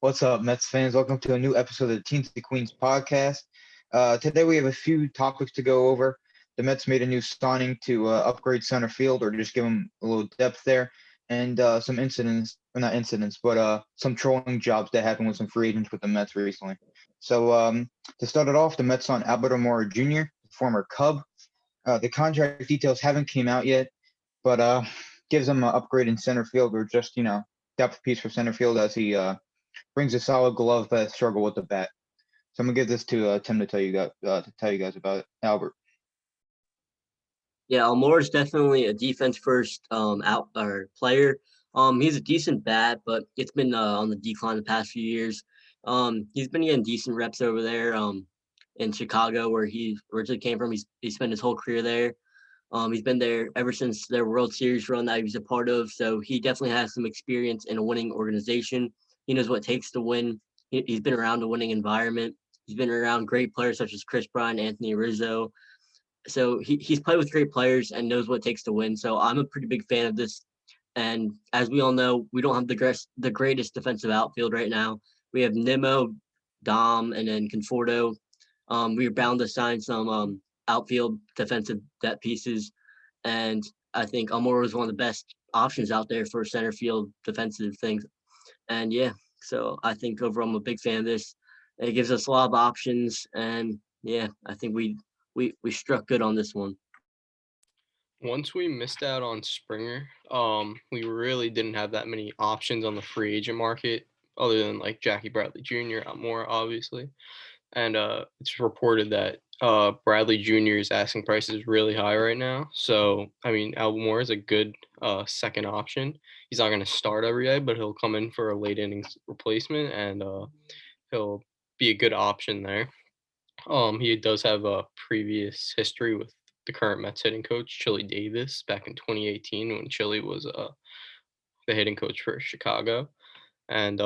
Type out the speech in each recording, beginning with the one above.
What's up, Mets fans? Welcome to a new episode of the Teens to Queens podcast. Today we have a few topics to go over. The Mets made a new signing to upgrade center field or just give them a little depth there, and some incidents, or not incidents, but some trolling jobs that happened with some free agents with the Mets recently. So to start it off, the Mets on Almora Jr., former Cub. The contract details haven't came out yet, but gives him an upgrade in center field or just depth piece for center field as he brings a solid glove but struggle with the bat. So I'm gonna give this to Tim to tell you guys about it. Albert. Yeah, Almora is definitely a defense first out or player. He's a decent bat, but it's been on the decline the past few years. He's been getting decent reps over there in Chicago, where he originally came from. He spent his whole career there. He's been there ever since their World Series run that he was a part of. So he definitely has some experience in a winning organization. He knows what it takes to win. He's been around a winning environment. He's been around great players such as Chris Bryant, Anthony Rizzo. So he's played with great players and knows what it takes to win. So I'm a pretty big fan of this. And as we all know, we don't have the greatest defensive outfield right now. We have Nimmo, Dom, and then Conforto. We are bound to sign some outfield defensive depth pieces, and I think Almora is one of the best options out there for center field defensive things. And yeah, so I think overall I'm a big fan of this. It gives us a lot of options, and yeah, I think we struck good on this one. Once we missed out on Springer, we really didn't have that many options on the free agent market other than like Jackie Bradley Jr., more obviously. And it's reported that Bradley Jr.'s asking price is really high right now. So, I mean, Almora is a good second option. He's not going to start every day, but he'll come in for a late innings replacement and he'll be a good option there. He does have a previous history with the current Mets hitting coach, Chili Davis, back in 2018 when Chili was the hitting coach for Chicago. And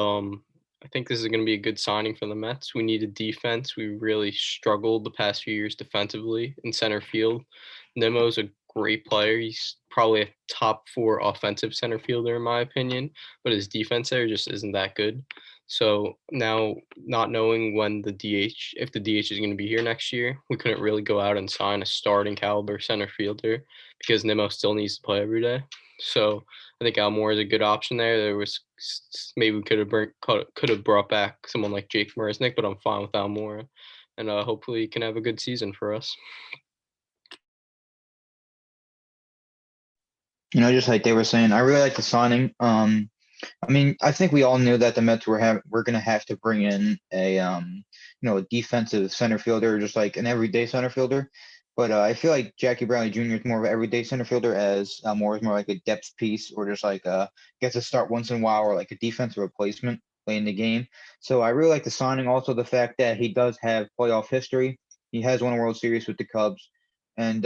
I think this is going to be a good signing for the Mets. We needed defense. We really struggled the past few years defensively in center field. Nemo's a great player. He's probably a top four offensive center fielder in my opinion, but his defense there just isn't that good. So now, not knowing when if the DH is going to be here next year, we couldn't really go out and sign a starting caliber center fielder because Nemo still needs to play every day. So I think Almora is a good option there. There was maybe we could have brought back someone like Jake Marisnick, but I'm fine with Almora, and hopefully he can have a good season for us. Just like they were saying, I really like the signing. I mean, I think we all knew that the Mets were gonna have to bring in a defensive center fielder, just like an everyday center fielder. But I feel like Jackie Bradley Jr. is more of an everyday center fielder, as Moore is more like a depth piece, or just like gets a start once in a while, or like a defensive replacement late in the game. So I really like the signing. Also, the fact that he does have playoff history. He has won a World Series with the Cubs, and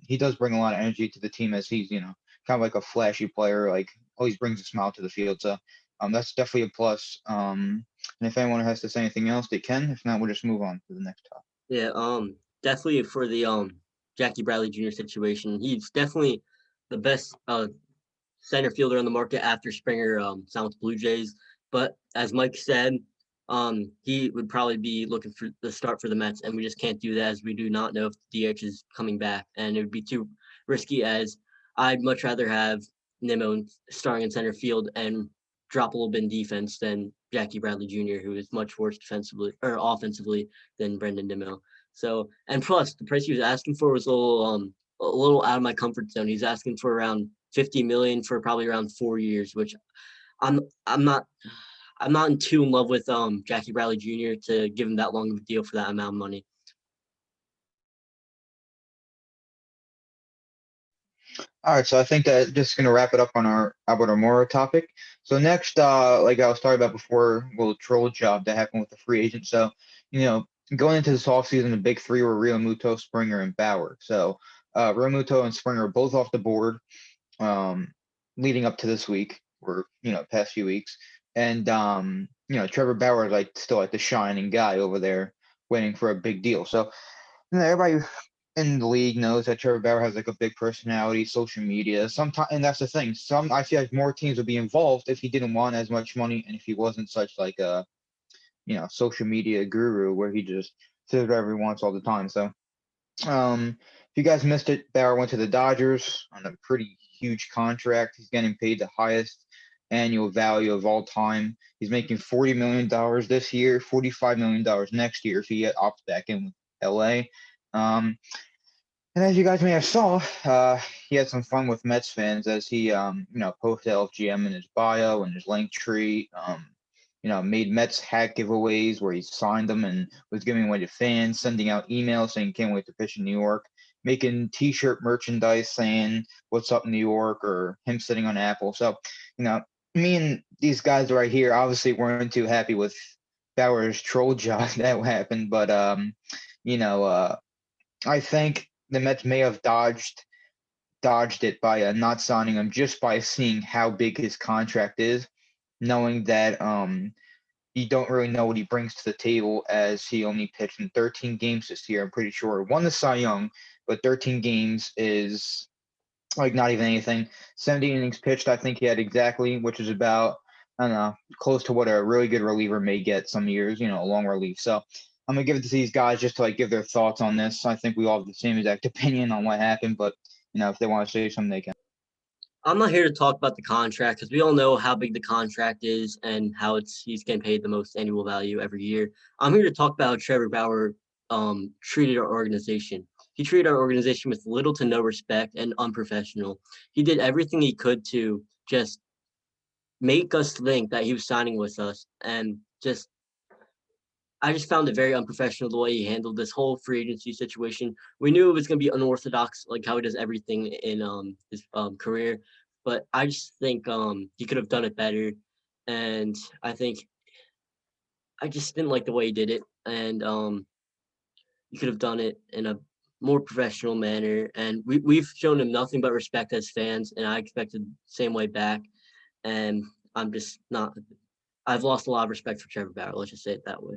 he does bring a lot of energy to the team as he's kind of like a flashy player, like always brings a smile to the field. So that's definitely a plus. And if anyone has to say anything else, they can. If not, we'll just move on to the next topic. Yeah, definitely for the Jackie Bradley Jr. situation, he's definitely the best center fielder on the market after Springer signed with Blue Jays. But as Mike said, he would probably be looking for the start for the Mets, and we just can't do that as we do not know if the DH is coming back, and it would be too risky. As I'd much rather have Nimmo starting in center field and drop a little bit in defense than Jackie Bradley Jr., who is much worse defensively or offensively than Brendan Nimmo. So, and plus the price he was asking for was a little out of my comfort zone. He's asking for around 50 million for probably around 4 years, which I'm I'm not I'm not in too in love with Jackie Bradley Jr. to give him that long of a deal for that amount of money. All right, so I think that just going to wrap it up on our Albert Almora topic. So next, like I was talking about before, a little troll job that happened with the free agent. So, going into this offseason, the big three were Real Muto, Springer, and Bauer. So Real Muto and Springer are both off the board leading up to this week or, past few weeks. And, Trevor Bauer is like still like the shining guy over there waiting for a big deal. So everybody in the league knows that Trevor Bauer has like a big personality, social media. Sometimes, and that's the thing. I feel like more teams would be involved if he didn't want as much money and if he wasn't such like a social media guru where he just says whatever he wants all the time. So if you guys missed it, Bauer went to the Dodgers on a pretty huge contract. He's getting paid the highest annual value of all time. He's making $40 million this year, $45 million next year if he opts back in with LA. And as you guys may have saw, he had some fun with Mets fans as he, posted LFGM in his bio and his link tree. Made Mets hat giveaways where he signed them and was giving away to fans, sending out emails saying can't wait to pitch in New York, making T-shirt merchandise saying "What's up, New York" or him sitting on Apple. So, me and these guys right here obviously weren't too happy with Bauer's troll job that happened, but I think the Mets may have dodged it by not signing him just by seeing how big his contract is, knowing that you don't really know what he brings to the table as he only pitched in 13 games this year. I'm pretty sure won the Cy Young, but 13 games is like not even anything. 70 innings pitched, I think he had exactly, which is about, I don't know, close to what a really good reliever may get some years, a long relief. So I'm gonna give it to these guys just to like give their thoughts on this. I think we all have the same exact opinion on what happened, but if they want to say something, they can. I'm not here to talk about the contract because we all know how big the contract is and how he's getting paid the most annual value every year. I'm here to talk about how Trevor Bauer treated our organization. He treated our organization with little to no respect and unprofessional. He did everything he could to just make us think that he was signing with us, and I just found it very unprofessional the way he handled this whole free agency situation. We knew it was going to be unorthodox, like how he does everything in his career, but I just think he could have done it better, and I just didn't like the way he did it, and he could have done it in a more professional manner. And we've shown him nothing but respect as fans, and I expected the same way back. And I'm just not. I've lost a lot of respect for Trevor Bauer. Let's just say it that way.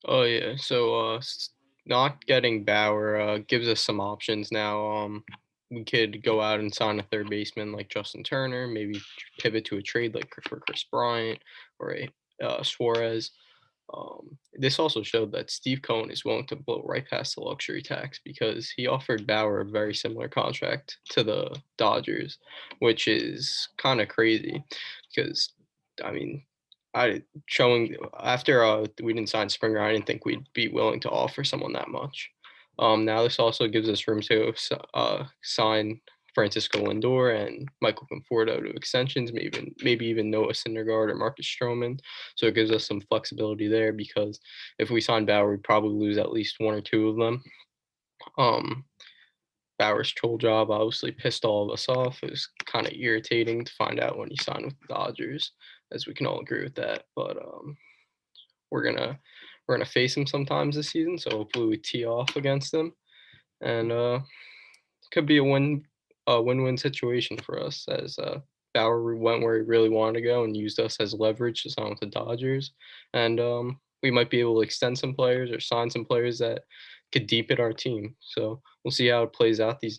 Oh yeah, so not getting Bauer gives us some options now. We could go out and sign a third baseman like Justin Turner, maybe pivot to a trade like for Chris Bryant or a Suarez. This also showed that Steve Cohen is willing to blow right past the luxury tax because he offered Bauer a very similar contract to the Dodgers, which is kind of crazy because, I mean, I showing after we didn't sign Springer, I didn't think we'd be willing to offer someone that much. Now this also gives us room to sign Francisco Lindor and Michael Conforto to extensions, maybe even Noah Syndergaard or Marcus Stroman. So it gives us some flexibility there because if we sign Bauer, we'd probably lose at least one or two of them. Um, Bauer's troll job obviously pissed all of us off. It was kind of irritating to find out when he signed with the Dodgers, as we can all agree with that. But we're gonna face him sometimes this season, so hopefully we tee off against him, and could be a win-win situation for us as Bauer went where he really wanted to go and used us as leverage to sign with the Dodgers, and we might be able to extend some players or sign some players that could deepen our team. So we'll see how it plays out these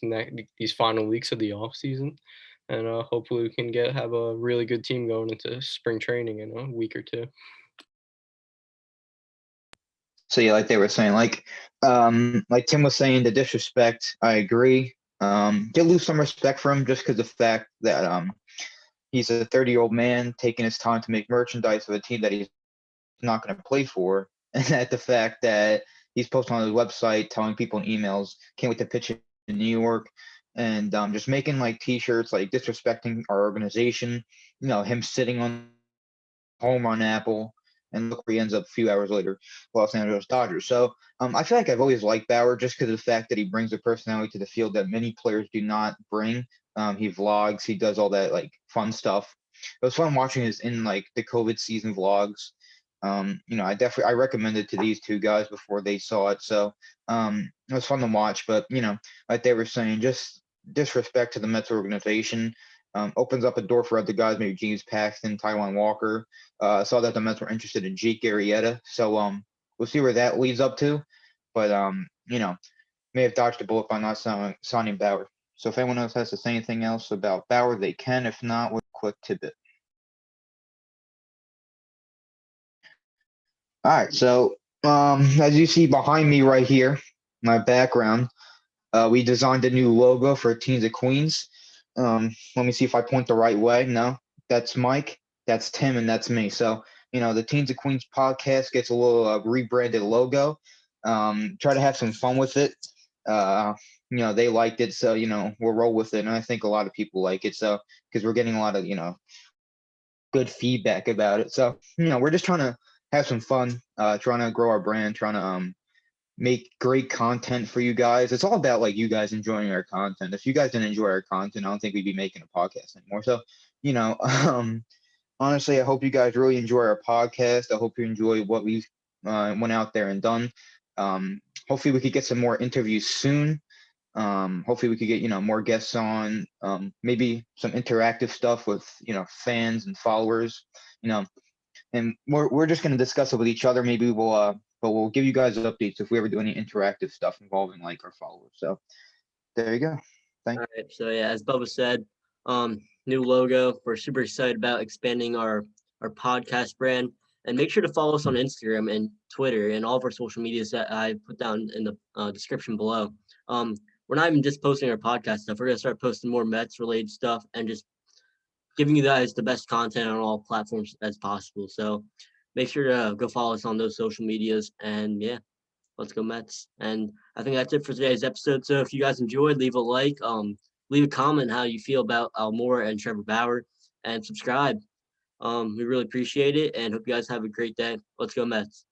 final weeks of the off season, and hopefully we can have a really good team going into spring training in a week or two. So yeah, like they were saying, like Tim was saying, the disrespect, I agree. You lose some respect for him just because of the fact that he's a 30-year-old man taking his time to make merchandise of a team that he's not going to play for, and that the fact that he's posting on his website telling people in emails, can't wait to pitch in New York, and just making like T-shirts, like disrespecting our organization. Him sitting on home on Apple, and look where he ends up a few hours later, Los Angeles Dodgers. So I feel like I've always liked Bauer just because of the fact that he brings a personality to the field that many players do not bring. He vlogs, he does all that like fun stuff. It was fun watching his in like the COVID season vlogs. I recommend it to these two guys before they saw it. So it was fun to watch, but like they were saying, just disrespect to the Mets organization. Opens up a door for other guys, maybe James Paxton, Taiwan Walker. Saw that the Mets were interested in Jake Arrieta. So we'll see where that leads up to. But may have dodged a bullet by not signing Bauer. So if anyone else has to say anything else about Bauer, they can. If not, with a quick tidbit. All right. So as you see behind me right here, my background, we designed a new logo for Teens of Queens. Let me see if I point the right way. No, that's Mike, that's Tim, and that's me. So, the Teens of Queens podcast gets a little rebranded logo. Try to have some fun with it. They liked it, so, we'll roll with it. And I think a lot of people like it. So, because we're getting a lot of, good feedback about it. So, we're just trying to have some fun, trying to grow our brand, trying to, make great content for you guys. It's all about like you guys enjoying our content. If you guys didn't enjoy our content, I don't think we'd be making a podcast anymore. So, honestly, I hope you guys really enjoy our podcast. I hope you enjoy what we went out there and done. Hopefully we could get some more interviews soon. Hopefully we could get, more guests on, maybe some interactive stuff with, fans and followers, and we're just going to discuss it with each other. Maybe but we'll give you guys updates if we ever do any interactive stuff involving like our followers. So there you go. All right. So yeah, as Bubba said, new logo. We're super excited about expanding our podcast brand. And make sure to follow us on Instagram and Twitter and all of our social medias that I put down in the description below. We're not even just posting our podcast stuff. We're gonna start posting more Mets related stuff and just giving you guys the best content on all platforms as possible. So make sure to go follow us on those social medias. And yeah, let's go Mets. And I think that's it for today's episode. So if you guys enjoyed, leave a like, leave a comment how you feel about Almora and Trevor Bauer, and subscribe. We really appreciate it and hope you guys have a great day. Let's go Mets.